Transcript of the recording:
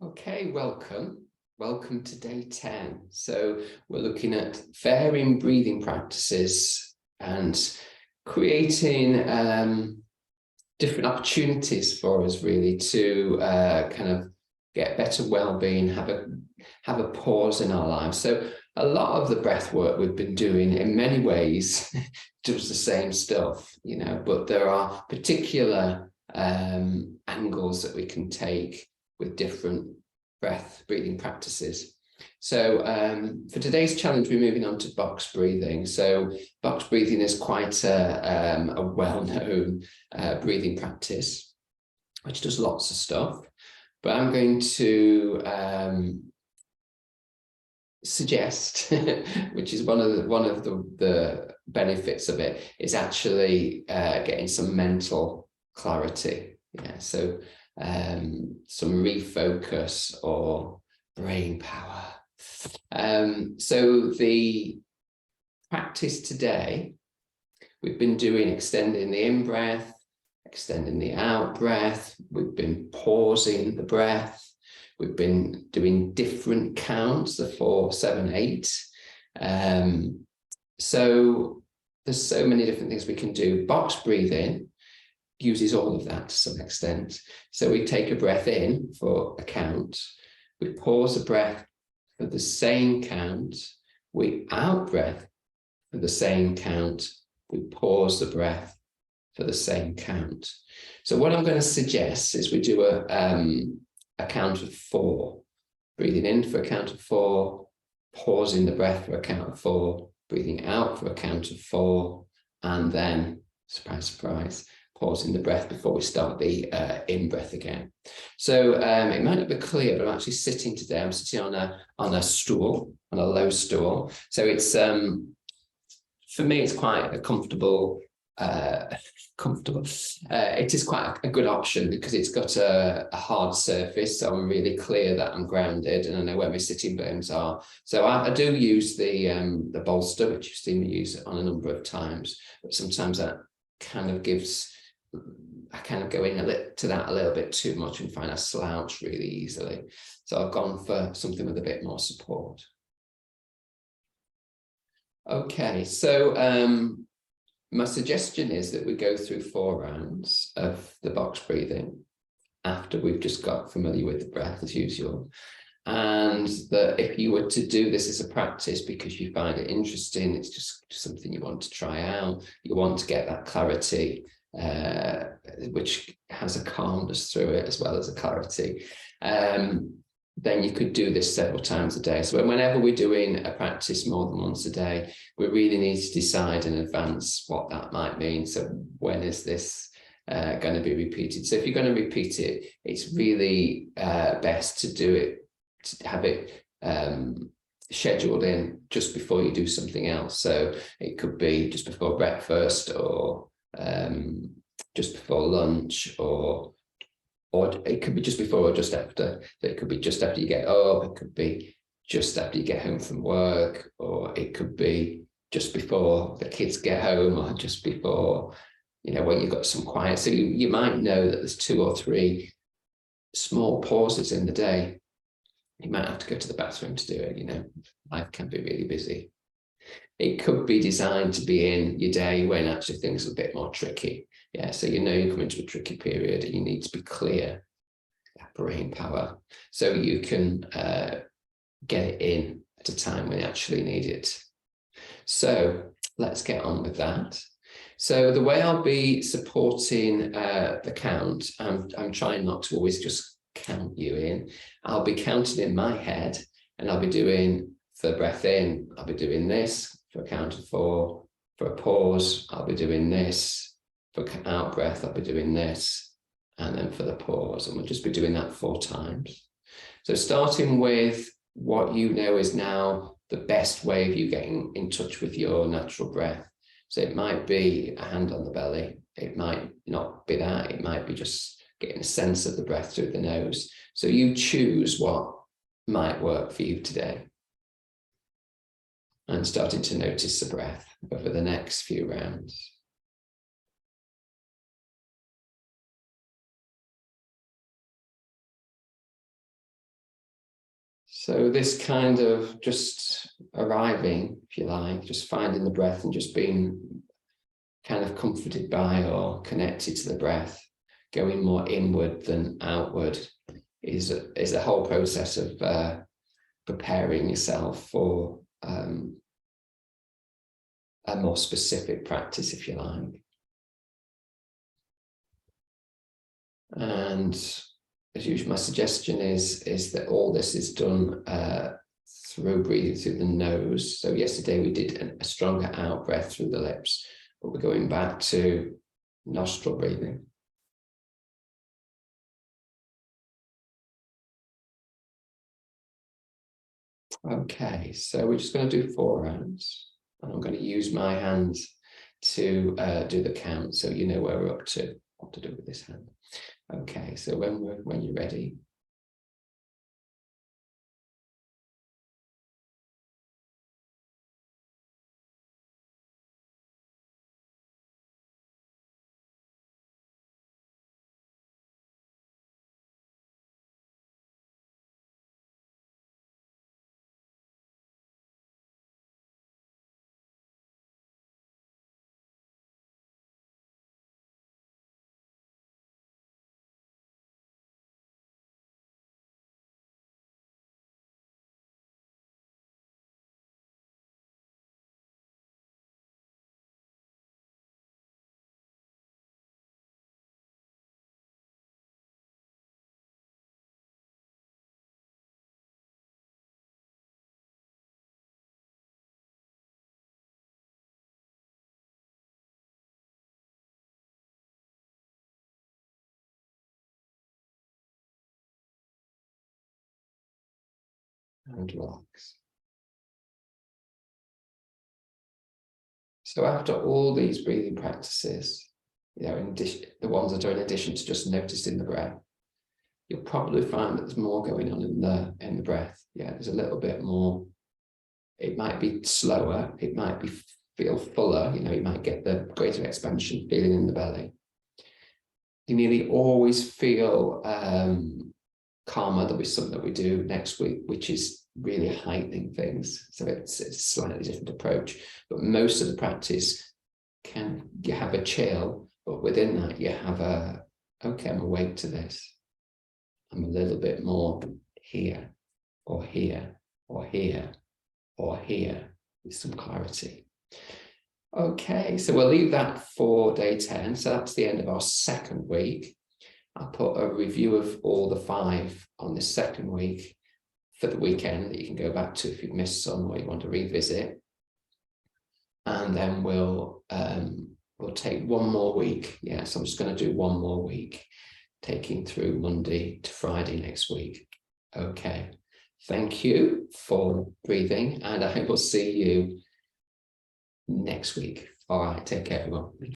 Okay, welcome. Welcome to day 10. So we're looking at varying breathing practices and creating different opportunities for us really to kind of get better well-being, have a pause in our lives. So a lot of the breath work we've been doing in many ways does the same stuff, but there are particular angles that we can take with different breathing practices. So for today's challenge, we're moving on to box breathing. So box breathing is quite a well-known breathing practice, which does lots of stuff. But I'm going to suggest, which is one of the benefits of it, is actually getting some mental clarity. Yeah, so some refocus or brain power. So the practice today, we've been doing extending the in-breath, extending the out-breath. We've been pausing the breath. We've been doing different counts, the 4, 7, 8. So there's so many different things we can do. Box breathing uses all of that to some extent. So we take a breath in for a count, we pause the breath for the same count, we out breath for the same count, we pause the breath for the same count. So what I'm going to suggest is we do a count of 4, breathing in for a count of 4, pausing the breath for a count of 4, breathing out for a count of 4, and then, surprise, surprise, pausing the breath before we start the in-breath again. So it might not be clear, but I'm actually sitting today. I'm sitting on a stool, on a low stool. So it's, for me, it's quite a comfortable. It is quite a good option because it's got a hard surface, so I'm really clear that I'm grounded and I know where my sitting bones are. So I do use the bolster, which you've seen me use on a number of times, but sometimes that kind of gives, I kind of go in to that a little bit too much and find I slouch really easily. So I've gone for something with a bit more support. Okay, so my suggestion is that we go through 4 rounds of the box breathing after we've just got familiar with the breath as usual. And that if you were to do this as a practice because you find it interesting, it's just something you want to try out, you want to get that clarity, which has a calmness through it as well as a clarity, then you could do this several times a day. So whenever we're doing a practice more than once a day, we really need to decide in advance what that might mean. So when is this going to be repeated? So if you're going to repeat it, it's really best to do it, to have it scheduled in just before you do something else. So it could be just before breakfast or just before lunch, or it could be just before or just after. So it could be just after you get up, it could be just after you get home from work, or it could be just before the kids get home, or just before, when you've got some quiet. So you might know that there's 2 or 3 small pauses in the day. You might have to go to the bathroom to do it, life can be really busy. It could be designed to be in your day when actually things are a bit more tricky. Yeah, so you're coming to a tricky period and you need to be clear, brain power, so you can get it in at a time when you actually need it. So let's get on with that. So the way I'll be supporting the count, I'm trying not to always just count you in. I'll be counting in my head, and I'll be doing, for the breath in, I'll be doing this. For a count of 4, for a pause, I'll be doing this. For out breath, I'll be doing this. And then for the pause, and we'll just be doing that 4 times. So starting with what you know is now the best way of you getting in touch with your natural breath. So it might be a hand on the belly. It might not be that. It might be just getting a sense of the breath through the nose. So you choose what might work for you today. And starting to notice the breath over the next few rounds. So this kind of just arriving, if you like, just finding the breath and just being kind of comforted by or connected to the breath, going more inward than outward, is a whole process of preparing yourself for a more specific practice, if you like. And as usual, my suggestion is that all this is done through breathing through the nose. So yesterday we did a stronger out breath through the lips, but we're going back to nostril breathing. Okay, so we're just going to do 4 rounds, and I'm going to use my hands to do the count, so you know where we're up to, what to do with this hand. Okay, so when you're ready. And relax. So after all these breathing practices, you know, in addition, the ones that are in addition to just noticing the breath, you'll probably find that there's more going on in the breath. Yeah, there's a little bit more. It might be slower. It might feel fuller. You know, you might get the greater expansion feeling in the belly. You nearly always feel calmer. There'll be something that we do next week, which is really heightening things. So it's a slightly different approach. But most of the practice you have a chill, but within that you have okay, I'm awake to this. I'm a little bit more here, or here, or here, or here, with some clarity. Okay, so we'll leave that for day 10. So that's the end of our second week. I'll put a review of all the 5 on this second week for the weekend that you can go back to if you've missed some or you want to revisit. And then we'll take 1 more week. Yeah, so I'm just going to do 1 more week, taking through Monday to Friday next week. Okay, thank you for breathing, and I will see you next week. All right, take care, everyone.